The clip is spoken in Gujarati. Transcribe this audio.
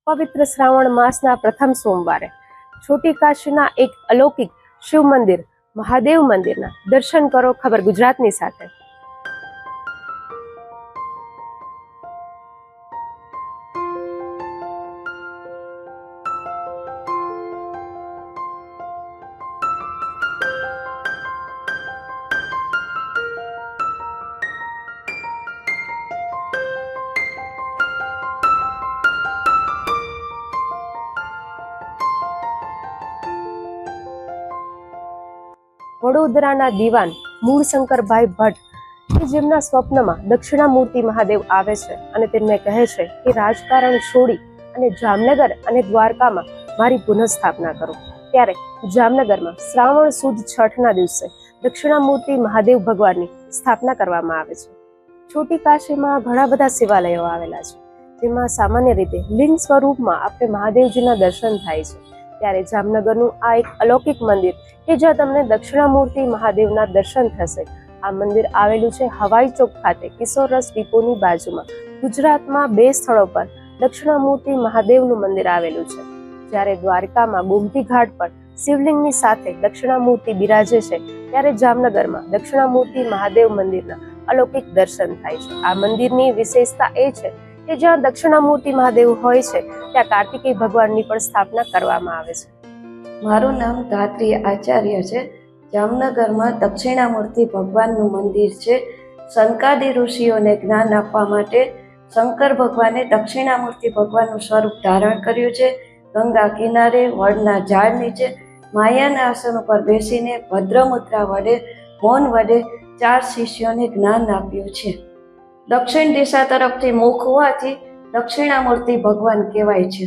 પવિત્ર શ્રાવણ માસના પ્રથમ સોમવારે છોટી કાશીના એક અલૌકિક શિવ મંદિર મહાદેવ મંદિરના દર્શન કરો ખબર ગુજરાતની સાથે। વડોદરાના દીવાન મૂળશંકરભાઈ ભટ્ટ કે જેમના સ્વપ્નમાં દક્ષિણામૂર્તિ મહાદેવ આવે છે અને તેમને કહે છે કે રાજકારણ છોડી અને જામનગર અને દ્વારકામાં મારી પુનઃસ્થાપના કરો, ત્યારે જામનગરમાં શ્રાવણ સુદ છઠના દિવસે દક્ષિણામૂર્તિ મહાદેવ ભગવાનની સ્થાપના કરવામાં આવે છે। છોટી કાશીમાં ઘણા બધા શિવાલયો આવેલા છે, જેમાં સામાન્ય રીતે લિંગ સ્વરૂપમાં આપણે મહાદેવજીના દર્શન થાય છે, ત્યારે જામનગરનું આ એક અલૌકિક મંદિર કે જ્યાં તમને દક્ષિણામૂર્તિ મહાદેવના દર્શન થશે। આ મંદિર આવેલું છે હવાઈ ચોક ખાતે કિશોર રસ ડીપોની બાજુમાં। ગુજરાતમાં 2 સ્થળો પર દક્ષિણામૂર્તિ મહાદેવનું મંદિર આવેલું છે, જ્યારે દ્વારકામાં ગોમતી ઘાટ પર શિવલિંગની સાથે દક્ષિણામૂર્તિ બિરાજે છે, ત્યારે જામનગરમાં દક્ષિણામૂર્તિ મહાદેવ મંદિરના અલૌકિક દર્શન થાય છે। આ મંદિરની વિશેષતા એ છે કે જ્યાં દક્ષિણામૂર્તિ મહાદેવ હોય છે ત્યાં કાર્તિકેય ભગવાનની પણ સ્થાપના કરવામાં આવે છે। મારું નામ ધાત્રી આચાર્ય છે। જામનગરમાં દક્ષિણામૂર્તિ ભગવાનનું મંદિર છે। સંકાદી ઋષિઓને જ્ઞાન આપવા માટે શંકર ભગવાને દક્ષિણામૂર્તિ ભગવાનનું સ્વરૂપ ધારણ કર્યું છે। ગંગા કિનારે વડના ઝાડ નીચે માયાના આસન ઉપર બેસીને ભદ્રમુદ્રા વડે મૌન વડે 4 શિષ્યોને જ્ઞાન આપ્યું છે। દક્ષિણ દિશા તરફથી મુખ હોવાથી દક્ષિણામૂર્તિ ભગવાન કહેવાય છે।